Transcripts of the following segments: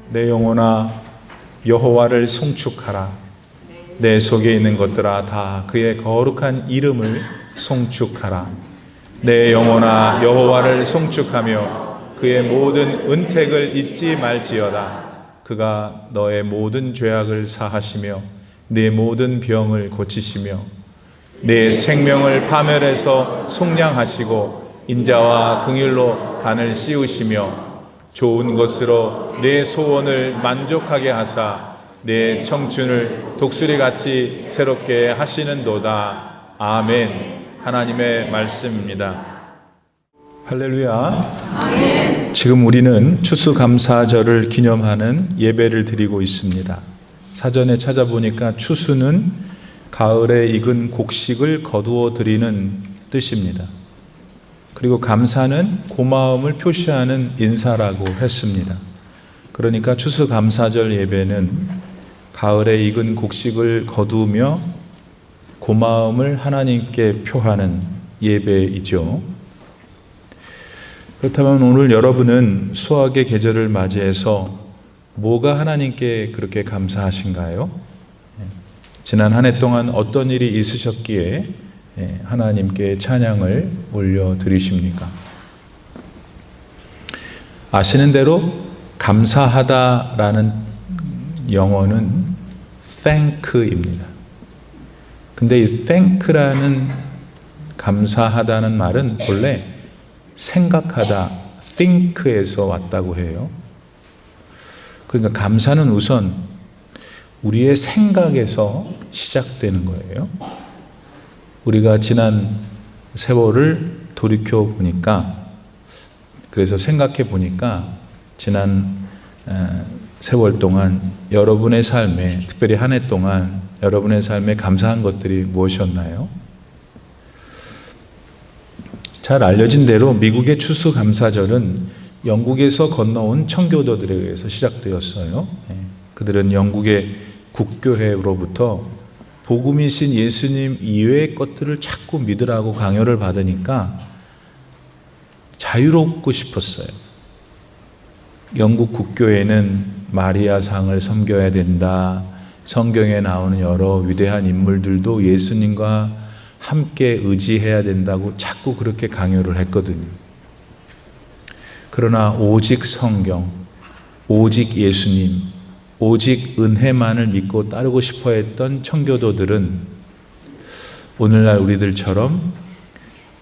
내 영혼아 여호와를 송축하라. 내 속에 있는 것들아 다 그의 거룩한 이름을 송축하라. 내 영혼아 여호와를 송축하며 그의 모든 은택을 잊지 말지어다. 그가 너의 모든 죄악을 사하시며 네 모든 병을 고치시며 내 생명을 파멸해서 속량하시고 인자와 긍휼로 단을 씌우시며 좋은 것으로 내 소원을 만족하게 하사 내 청춘을 독수리같이 새롭게 하시는도다. 아멘. 하나님의 말씀입니다. 할렐루야. 아멘. 지금 우리는 추수감사절을 기념하는 예배를 드리고 있습니다. 사전에 찾아보니까 추수는 가을에 익은 곡식을 거두어 드리는 뜻입니다. 그리고 감사는 고마움을 표시하는 인사라고 했습니다. 그러니까 추수감사절 예배는 가을에 익은 곡식을 거두며 고마움을 하나님께 표하는 예배이죠. 그렇다면 오늘 여러분은 수확의 계절을 맞이해서 뭐가 하나님께 그렇게 감사하신가요? 지난 한 해 동안 어떤 일이 있으셨기에 하나님께 찬양을 올려드리십니까? 아시는 대로 감사하다라는 영어는 thank입니다. 근데 이 thank라는 감사하다는 말은 원래 생각하다, think에서 왔다고 해요. 그러니까 감사는 우선 우리의 생각에서 시작되는 거예요. 우리가 지난 세월을 돌이켜 보니까, 그래서 생각해 보니까 지난 세월 동안 여러분의 삶에, 특별히 한 해 동안 여러분의 삶에 감사한 것들이 무엇이었나요? 잘 알려진 대로 미국의 추수감사절은 영국에서 건너온 청교도들에 의해서 시작되었어요. 그들은 영국의 국교회로부터 복음이신 예수님 이외의 것들을 자꾸 믿으라고 강요를 받으니까 자유롭고 싶었어요. 영국 국교회는 마리아상을 섬겨야 된다. 성경에 나오는 여러 위대한 인물들도 예수님과 함께 의지해야 된다고 자꾸 그렇게 강요를 했거든요. 그러나 오직 성경, 오직 예수님, 오직 은혜만을 믿고 따르고 싶어 했던 청교도들은 오늘날 우리들처럼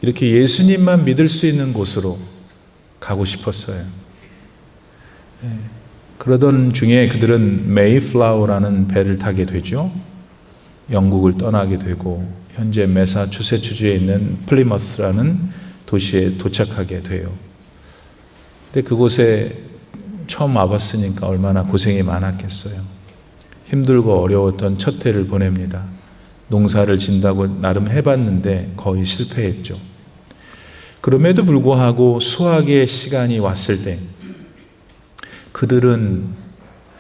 이렇게 예수님만 믿을 수 있는 곳으로 가고 싶었어요. 그러던 중에 그들은 메이플라워라는 배를 타게 되죠. 영국을 떠나게 되고 현재 매사추세츠주에 있는 플리머스라는 도시에 도착하게 돼요. 근데 그곳에 처음 와봤으니까 얼마나 고생이 많았겠어요. 힘들고 어려웠던 첫 해를 보냅니다. 농사를 진다고 나름 해봤는데 거의 실패했죠. 그럼에도 불구하고 수확의 시간이 왔을 때 그들은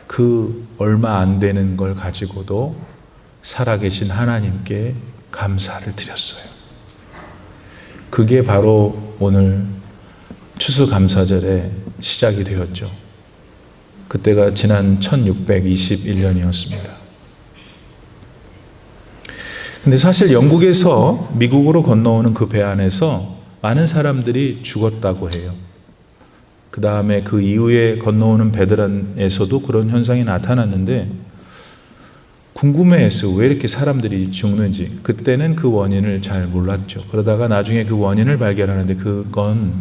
그 얼마 안 되는 걸 가지고도 살아계신 하나님께 감사를 드렸어요. 그게 바로 오늘 추수감사절의 시작이 되었죠. 그때가 지난 1621년이었습니다. 근데 사실 영국에서 미국으로 건너오는 그 배 안에서 많은 사람들이 죽었다고 해요. 그 다음에 그 이후에 건너오는 배들 안에서도 그런 현상이 나타났는데 궁금해했어요. 왜 이렇게 사람들이 죽는지. 그때는 그 원인을 잘 몰랐죠. 그러다가 나중에 그 원인을 발견하는데 그건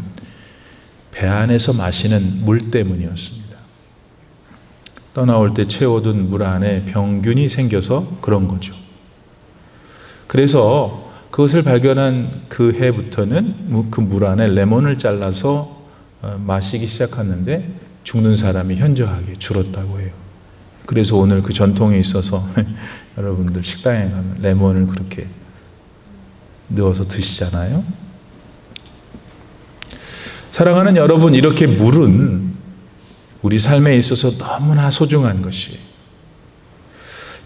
배 안에서 마시는 물 때문이었습니다. 떠나올 때 채워둔 물 안에 병균이 생겨서 그런 거죠. 그래서 그것을 발견한 그 해부터는 그 물 안에 레몬을 잘라서 마시기 시작하는데 죽는 사람이 현저하게 줄었다고 해요. 그래서 오늘 그 전통에 있어서 여러분들 식당에 가면 레몬을 그렇게 넣어서 드시잖아요. 사랑하는 여러분, 이렇게 물은 우리 삶에 있어서 너무나 소중한 것이에요.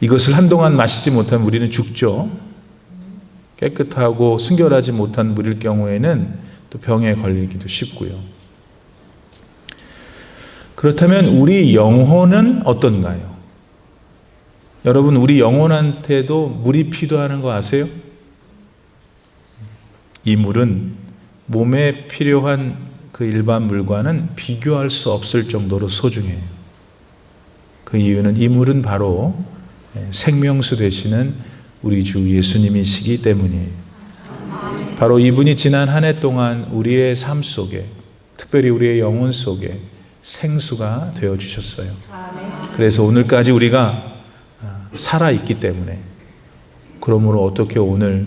이것을 한동안 마시지 못하면 우리는 죽죠. 깨끗하고 순결하지 못한 물일 경우에는 또 병에 걸리기도 쉽고요. 그렇다면 우리 영혼은 어떤가요? 여러분, 우리 영혼한테도 물이 필요하는 거 아세요? 이 물은 몸에 필요한 그 일반 물과는 비교할 수 없을 정도로 소중해요. 그 이유는 이 물은 바로 생명수 되시는 우리 주 예수님이시기 때문이에요. 바로 이분이 지난 한 해 동안 우리의 삶 속에, 특별히 우리의 영혼 속에 생수가 되어주셨어요. 그래서 오늘까지 우리가 살아있기 때문에, 그러므로 어떻게 오늘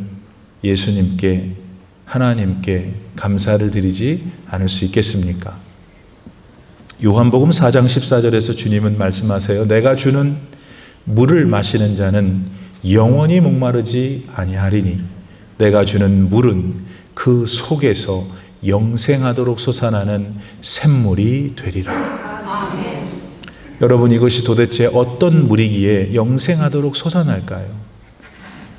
예수님께, 하나님께 감사를 드리지 않을 수 있겠습니까? 요한복음 4장 14절에서 주님은 말씀하세요. 내가 주는 물을 마시는 자는 영원히 목마르지 아니하리니 내가 주는 물은 그 속에서 영생하도록 솟아나는 샘물이 되리라. 아멘. 여러분, 이것이 도대체 어떤 물이기에 영생하도록 솟아날까요?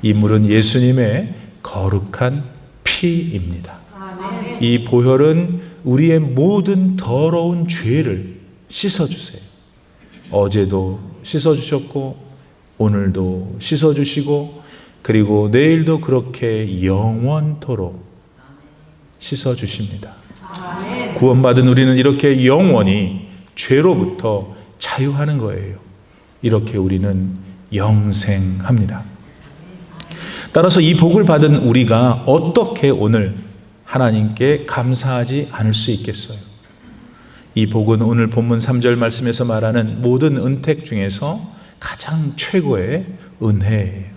이 물은 예수님의 거룩한 피입니다. 아멘. 이 보혈은 우리의 모든 더러운 죄를 씻어주세요. 어제도 씻어주셨고 오늘도 씻어주시고 그리고 내일도 그렇게 영원토록 씻어주십니다. 아멘. 구원받은 우리는 이렇게 영원히 죄로부터 자유하는 거예요. 이렇게 우리는 영생합니다. 따라서 이 복을 받은 우리가 어떻게 오늘 하나님께 감사하지 않을 수 있겠어요? 이 복은 오늘 본문 3절 말씀에서 말하는 모든 은택 중에서 가장 최고의 은혜예요.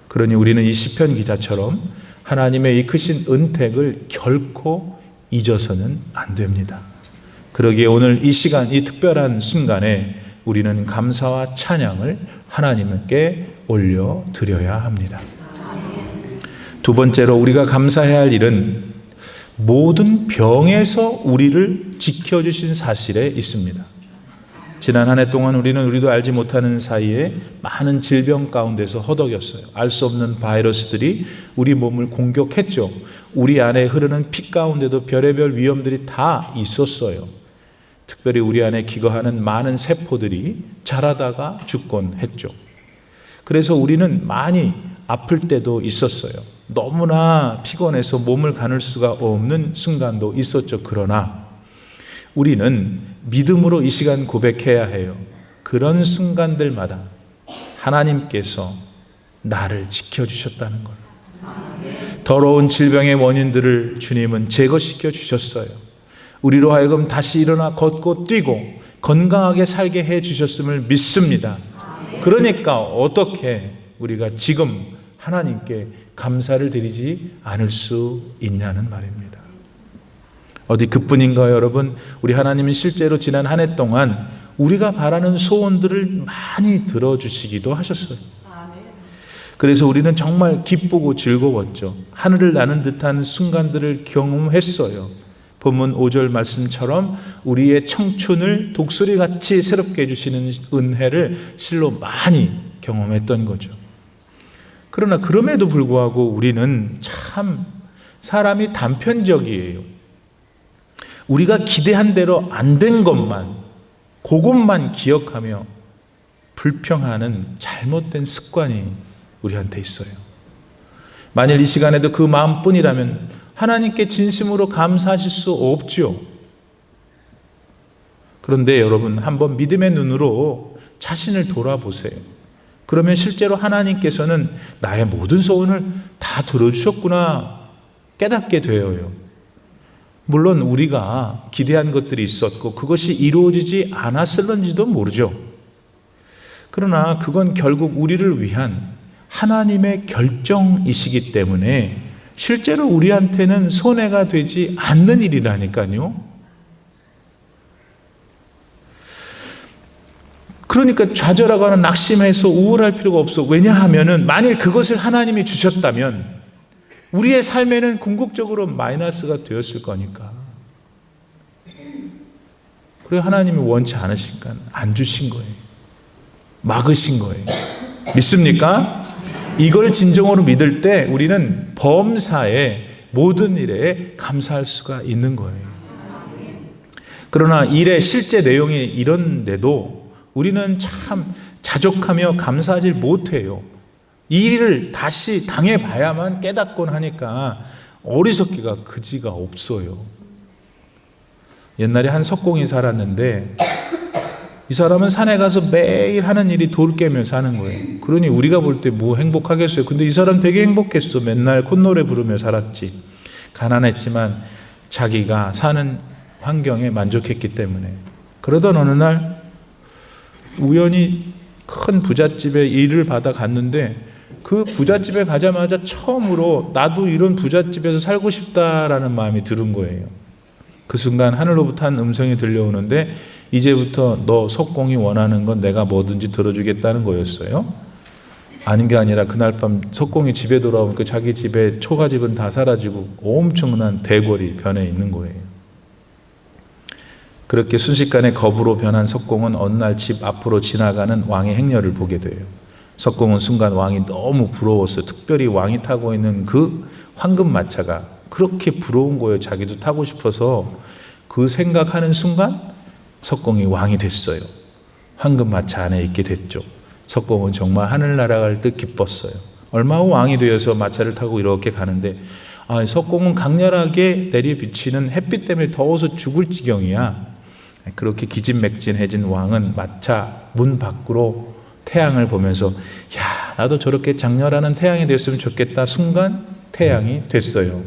그러니 우리는 이 시편 기자처럼 하나님의 이 크신 은택을 결코 잊어서는 안 됩니다. 그러기에 오늘 이 시간, 이 특별한 순간에 우리는 감사와 찬양을 하나님께 올려드려야 합니다. 두 번째로 우리가 감사해야 할 일은 모든 병에서 우리를 지켜주신 사실에 있습니다. 지난 한 해 동안 우리도 알지 못하는 사이에 많은 질병 가운데서 허덕였어요. 알 수 없는 바이러스들이 우리 몸을 공격했죠. 우리 안에 흐르는 피 가운데도 별의별 위험들이 다 있었어요. 특별히 우리 안에 기거하는 많은 세포들이 자라다가 죽곤 했죠. 그래서 우리는 많이 아플 때도 있었어요. 너무나 피곤해서 몸을 가눌 수가 없는 순간도 있었죠. 그러나 우리는 믿음으로 이 시간 고백해야 해요. 그런 순간들마다 하나님께서 나를 지켜주셨다는 걸. 더러운 질병의 원인들을 주님은 제거시켜 주셨어요. 우리로 하여금 다시 일어나 걷고 뛰고 건강하게 살게 해 주셨음을 믿습니다. 그러니까 어떻게 우리가 지금 하나님께 감사를 드리지 않을 수 있냐는 말입니다. 어디 그뿐인가요, 여러분? 우리 하나님은 실제로 지난 한 해 동안 우리가 바라는 소원들을 많이 들어주시기도 하셨어요. 그래서 우리는 정말 기쁘고 즐거웠죠. 하늘을 나는 듯한 순간들을 경험했어요. 본문 5절 말씀처럼 우리의 청춘을 독수리같이 새롭게 해주시는 은혜를 실로 많이 경험했던 거죠. 그러나 그럼에도 불구하고 우리는 참 사람이 단편적이에요. 우리가 기대한 대로 안 된 것만, 그것만 기억하며 불평하는 잘못된 습관이 우리한테 있어요. 만일 이 시간에도 그 마음뿐이라면 하나님께 진심으로 감사하실 수 없죠. 그런데 여러분, 한번 믿음의 눈으로 자신을 돌아보세요. 그러면 실제로 하나님께서는 나의 모든 소원을 다 들어주셨구나 깨닫게 되어요. 물론 우리가 기대한 것들이 있었고 그것이 이루어지지 않았을런지도 모르죠. 그러나 그건 결국 우리를 위한 하나님의 결정이시기 때문에 실제로 우리한테는 손해가 되지 않는 일이라니까요. 그러니까 좌절하거나 낙심해서 우울할 필요가 없어. 왜냐하면 만일 그것을 하나님이 주셨다면 우리의 삶에는 궁극적으로 마이너스가 되었을 거니까. 그래서 하나님이 원치 않으시니까 안 주신 거예요. 막으신 거예요. 믿습니까? 이걸 진정으로 믿을 때 우리는 범사의 모든 일에 감사할 수가 있는 거예요. 그러나 일의 실제 내용이 이런데도 우리는 참 자족하며 감사하지 못해요. 이 일을 다시 당해봐야만 깨닫곤 하니까 어리석기가 그지가 없어요. 옛날에 한 석공이 살았는데 이 사람은 산에 가서 매일 하는 일이 돌 깨며 사는 거예요. 그러니 우리가 볼 때 뭐 행복하겠어요. 근데 이 사람 되게 행복했어. 맨날 콧노래 부르며 살았지. 가난했지만 자기가 사는 환경에 만족했기 때문에. 그러던 어느 날 우연히 큰 부잣집에 일을 받아 갔는데 그 부잣집에 가자마자 처음으로 나도 이런 부잣집에서 살고 싶다라는 마음이 들은 거예요. 그 순간 하늘로부터 한 음성이 들려오는데 이제부터 너 석공이 원하는 건 내가 뭐든지 들어주겠다는 거였어요. 아닌 게 아니라 그날 밤 석공이 집에 돌아오니까 자기 집에 초가집은 다 사라지고 엄청난 대궐이 변해 있는 거예요. 그렇게 순식간에 겁으로 변한 석공은 어느 날 집 앞으로 지나가는 왕의 행렬을 보게 돼요. 석공은 순간 왕이 너무 부러웠어요. 특별히 왕이 타고 있는 그 황금마차가 그렇게 부러운 거예요. 자기도 타고 싶어서. 그 생각하는 순간 석공이 왕이 됐어요. 황금마차 안에 있게 됐죠. 석공은 정말 하늘 날아갈 듯 기뻤어요. 얼마 후 왕이 되어서 마차를 타고 이렇게 가는데 석공은 강렬하게 내리비치는 햇빛 때문에 더워서 죽을 지경이야. 그렇게 기진맥진해진 왕은 마차 문 밖으로 태양을 보면서 야, 나도 저렇게 장렬하는 태양이 됐으면 좋겠다. 순간 태양이 됐어요.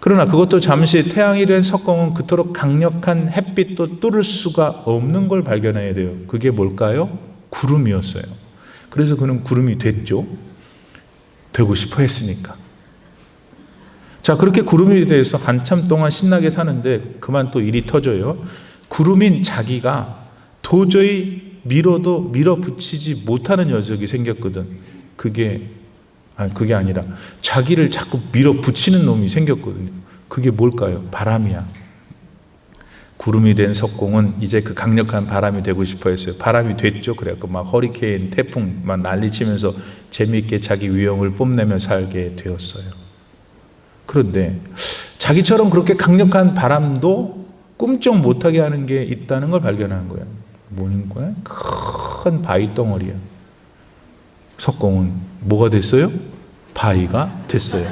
그러나 그것도 잠시 태양이 된 석공은 그토록 강력한 햇빛도 뚫을 수가 없는 걸 발견해야 돼요. 그게 뭘까요? 구름이었어요. 그래서 그는 구름이 됐죠. 되고 싶어 했으니까. 자, 그렇게 구름이 돼서 한참 동안 신나게 사는데 그만 또 일이 터져요. 구름인 자기가 도저히 밀어도 밀어붙이지 못하는 녀석이 생겼거든. 그게 아니라 자기를 자꾸 밀어붙이는 놈이 생겼거든요. 그게 뭘까요? 바람이야. 구름이 된 석공은 이제 그 강력한 바람이 되고 싶어 했어요. 바람이 됐죠. 그래갖고 막 허리케인, 태풍 막 난리치면서 재미있게 자기 위용을 뽐내며 살게 되었어요. 그런데 자기처럼 그렇게 강력한 바람도 꿈쩍 못하게 하는 게 있다는 걸 발견한 거예요. 뭐는 거야? 큰 바위 덩어리야. 석공은 뭐가 됐어요? 바위가 됐어요.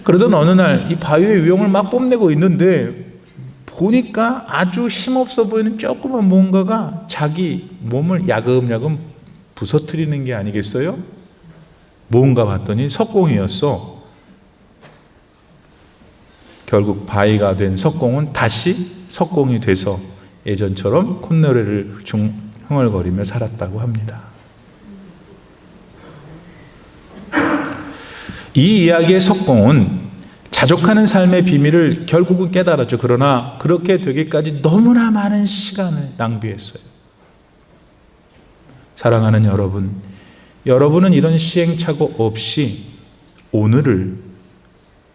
그러던 어느 날 이 바위의 위용을 막 뽐내고 있는데 보니까 아주 힘없어 보이는 조그만 뭔가가 자기 몸을 야금야금 부서뜨리는 게 아니겠어요? 뭔가 봤더니 석공이었어. 결국 바위가 된 석공은 다시 석공이 돼서 예전처럼 콧노래를 흥얼거리며 살았다고 합니다. 이 이야기의 석공은 자족하는 삶의 비밀을 결국은 깨달았죠. 그러나 그렇게 되기까지 너무나 많은 시간을 낭비했어요. 사랑하는 여러분, 여러분은 이런 시행착오 없이 오늘을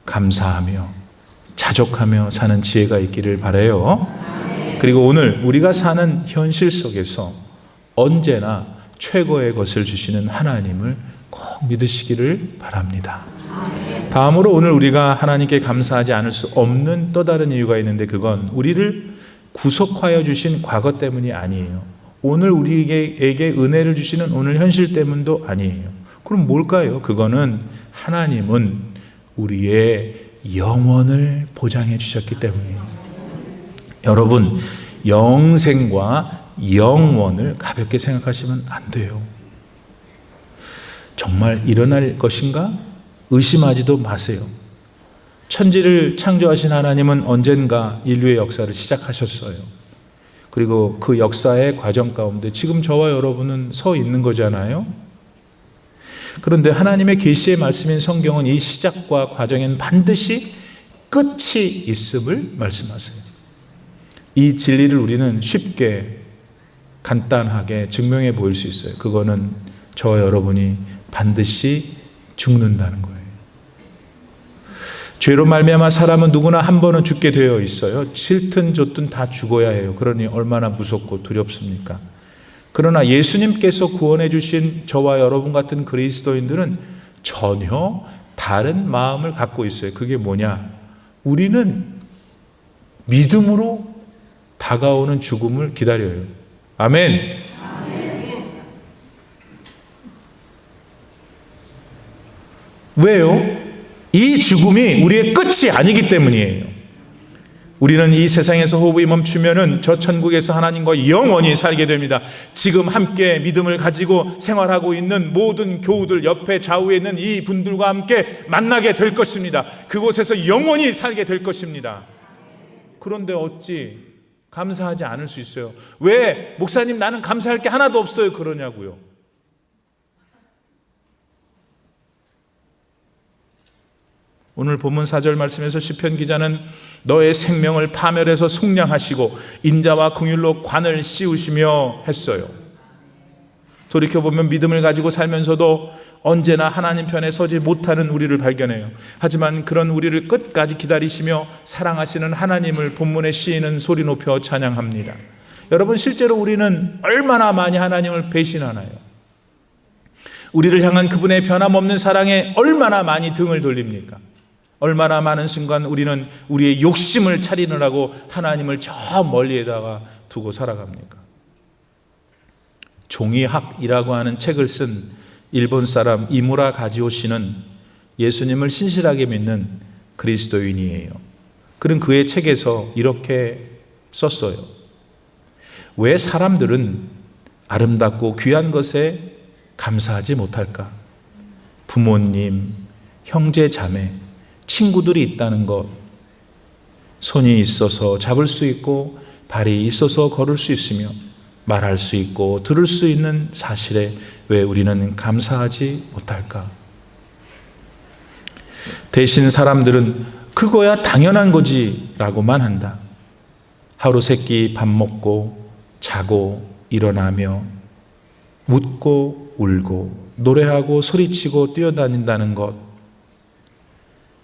감사하며 자족하며 사는 지혜가 있기를 바라요. 그리고 오늘 우리가 사는 현실 속에서 언제나 최고의 것을 주시는 하나님을 꼭 믿으시기를 바랍니다. 다음으로 오늘 우리가 하나님께 감사하지 않을 수 없는 또 다른 이유가 있는데 그건 우리를 구속하여 주신 과거 때문이 아니에요. 오늘 우리에게 은혜를 주시는 오늘 현실 때문도 아니에요. 그럼 뭘까요? 그거는 하나님은 우리의 영원을 보장해 주셨기 때문이에요. 여러분, 영생과 영원을 가볍게 생각하시면 안 돼요. 정말 일어날 것인가? 의심하지도 마세요. 천지를 창조하신 하나님은 언젠가 인류의 역사를 시작하셨어요. 그리고 그 역사의 과정 가운데 지금 저와 여러분은 서 있는 거잖아요. 그런데 하나님의 계시의 말씀인 성경은 이 시작과 과정엔 반드시 끝이 있음을 말씀하세요. 이 진리를 우리는 쉽게 간단하게 증명해 보일 수 있어요. 그거는 저와 여러분이 반드시 죽는다는 거예요. 죄로 말미암아 사람은 누구나 한 번은 죽게 되어 있어요. 싫든 좋든 다 죽어야 해요. 그러니 얼마나 무섭고 두렵습니까? 그러나 예수님께서 구원해 주신 저와 여러분 같은 그리스도인들은 전혀 다른 마음을 갖고 있어요. 그게 뭐냐? 우리는 믿음으로 다가오는 죽음을 기다려요. 아멘. 왜요? 이 죽음이 우리의 끝이 아니기 때문이에요. 우리는 이 세상에서 호흡이 멈추면은 저 천국에서 하나님과 영원히 살게 됩니다. 지금 함께 믿음을 가지고 생활하고 있는 모든 교우들, 옆에 좌우에 있는 이 분들과 함께 만나게 될 것입니다. 그곳에서 영원히 살게 될 것입니다. 그런데 어찌 감사하지 않을 수 있어요? 왜 목사님 나는 감사할 게 하나도 없어요 그러냐고요. 오늘 본문 4절 말씀에서 시편 기자는 너의 생명을 파멸해서 속량하시고 인자와 긍휼로 관을 씌우시며 했어요. 돌이켜보면 믿음을 가지고 살면서도 언제나 하나님 편에 서지 못하는 우리를 발견해요. 하지만 그런 우리를 끝까지 기다리시며 사랑하시는 하나님을 본문의 시인은 소리 높여 찬양합니다. 여러분, 실제로 우리는 얼마나 많이 하나님을 배신하나요? 우리를 향한 그분의 변함없는 사랑에 얼마나 많이 등을 돌립니까? 얼마나 많은 순간 우리는 우리의 욕심을 차리느라고 하나님을 저 멀리에다가 두고 살아갑니까? 종이학이라고 하는 책을 쓴 일본 사람 이무라 가지오 씨는 예수님을 신실하게 믿는 그리스도인이에요. 그는 그의 책에서 이렇게 썼어요. 왜 사람들은 아름답고 귀한 것에 감사하지 못할까? 부모님, 형제, 자매, 친구들이 있다는 것, 손이 있어서 잡을 수 있고 발이 있어서 걸을 수 있으며 말할 수 있고 들을 수 있는 사실에 왜 우리는 감사하지 못할까? 대신 사람들은 그거야 당연한 거지 라고만 한다. 하루 세끼 밥 먹고 자고 일어나며 웃고 울고 노래하고 소리치고 뛰어다닌다는 것,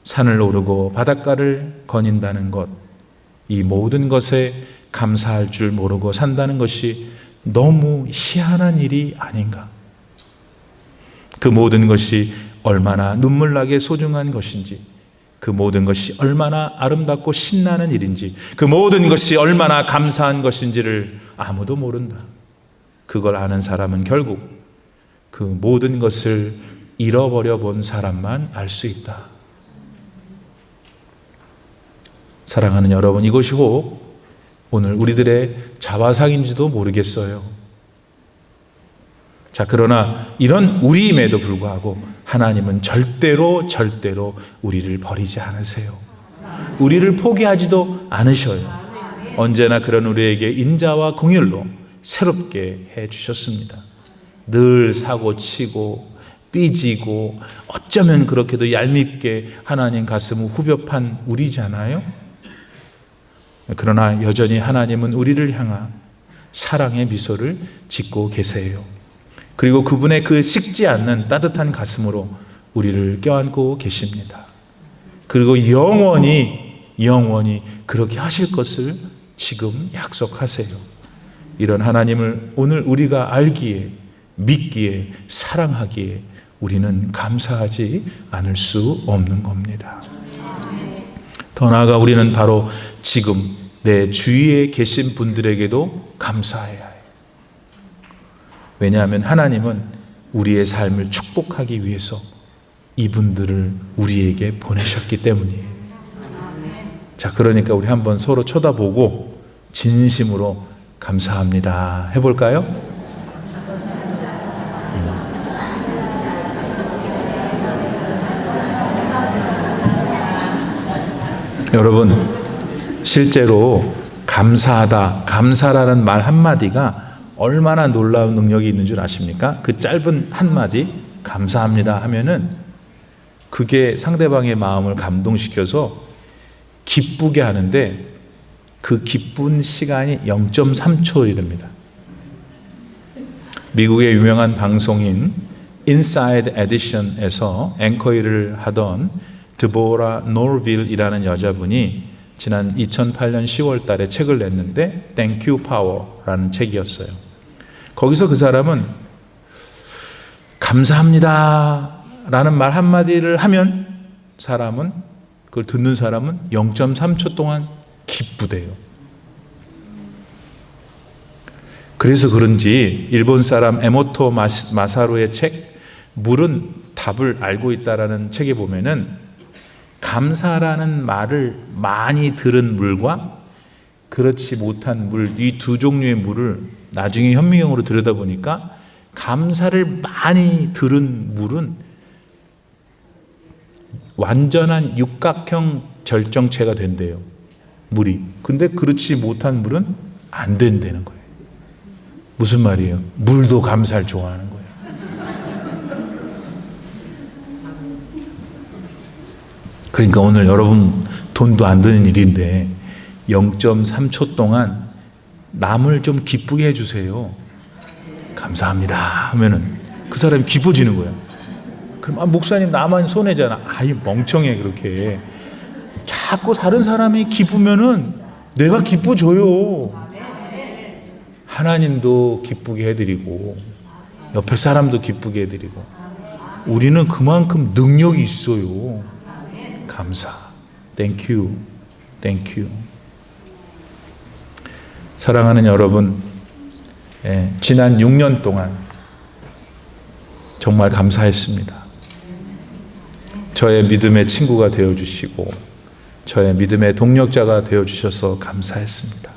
산을 오르고 바닷가를 거닌다는 것, 이 모든 것에 감사할 줄 모르고 산다는 것이 너무 희한한 일이 아닌가? 그 모든 것이 얼마나 눈물나게 소중한 것인지, 그 모든 것이 얼마나 아름답고 신나는 일인지, 그 모든 것이 얼마나 감사한 것인지를 아무도 모른다. 그걸 아는 사람은 결국 그 모든 것을 잃어버려 본 사람만 알 수 있다. 사랑하는 여러분, 이것이 혹 오늘 우리들의 자화상인지도 모르겠어요. 자, 그러나 이런 우리임에도 불구하고 하나님은 절대로 우리를 버리지 않으세요. 우리를 포기하지도 않으셔요. 언제나 그런 우리에게 인자와 긍휼로 새롭게 해주셨습니다. 늘 사고치고 삐지고 어쩌면 그렇게도 얄밉게 하나님 가슴을 후벼판 우리잖아요. 그러나 여전히 하나님은 우리를 향한 사랑의 미소를 짓고 계세요. 그리고 그분의 그 식지 않는 따뜻한 가슴으로 우리를 껴안고 계십니다. 그리고 영원히 그렇게 하실 것을 지금 약속하세요. 이런 하나님을 오늘 우리가 알기에, 믿기에, 사랑하기에 우리는 감사하지 않을 수 없는 겁니다. 더 나아가 우리는 바로 지금 내 주위에 계신 분들에게도 감사해야 해요. 왜냐하면 하나님은 우리의 삶을 축복하기 위해서 이분들을 우리에게 보내셨기 때문이에요. 자, 그러니까 우리 한번 서로 쳐다보고 진심으로 감사합니다 해볼까요? 여러분, 실제로 감사하다, 감사라는 말 한마디가 얼마나 놀라운 능력이 있는 줄 아십니까? 그 짧은 한마디 감사합니다 하면은 그게 상대방의 마음을 감동시켜서 기쁘게 하는데 그 기쁜 시간이 0.3초이랍니다. 미국의 유명한 방송인 인사이드 에디션에서 앵커 일을 하던 드보라 노르빌이라는 여자분이 지난 2008년 10월 달에 책을 냈는데 Thank You Power라는 책이었어요. 거기서 그 사람은 감사합니다 라는 말 한마디를 하면 그걸 듣는 사람은 0.3초 동안 기쁘대요. 그래서 그런지 일본 사람 에모토 마사루의 책 물은 답을 알고 있다라는 책에 보면은 감사라는 말을 많이 들은 물과 그렇지 못한 물, 이 두 종류의 물을 나중에 현미경으로 들여다보니까 감사를 많이 들은 물은 완전한 육각형 절정체가 된대요. 물이. 근데 그렇지 못한 물은 안 된다는 거예요. 무슨 말이에요? 물도 감사를 좋아하는 거예요. 그러니까 오늘 여러분 돈도 안 드는 일인데 0.3초 동안 남을 좀 기쁘게 해주세요. 감사합니다 하면은 그 사람이 기뻐지는 거야. 그럼 목사님 나만 손해잖아. 아이 멍청해. 그렇게 자꾸 다른 사람이 기쁘면은 내가 기뻐져요. 하나님도 기쁘게 해드리고 옆에 사람도 기쁘게 해드리고 우리는 그만큼 능력이 있어요. 감사. Thank you. Thank you. 사랑하는 여러분, 지난 6년 동안 정말 감사했습니다. 저의 믿음의 친구가 되어주시고 저의 믿음의 동력자가 되어주셔서 감사했습니다.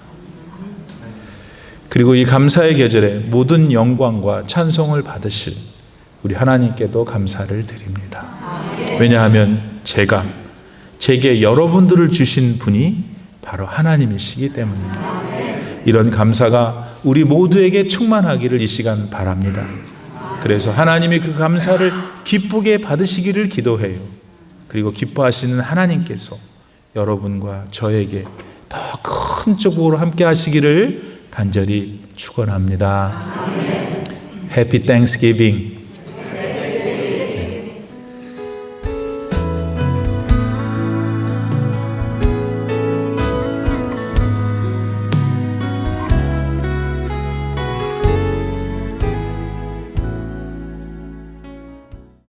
그리고 이 감사의 계절에 모든 영광과 찬송을 받으실 우리 하나님께도 감사를 드립니다. 왜냐하면 제게 여러분들을 주신 분이 바로 하나님이시기 때문입니다. 이런 감사가 우리 모두에게 충만하기를 이 시간 바랍니다. 그래서 하나님이 그 감사를 기쁘게 받으시기를 기도해요. 그리고 기뻐하시는 하나님께서 여러분과 저에게 더 큰 축복으로 함께 하시기를 간절히 축원합니다. Happy Thanksgiving.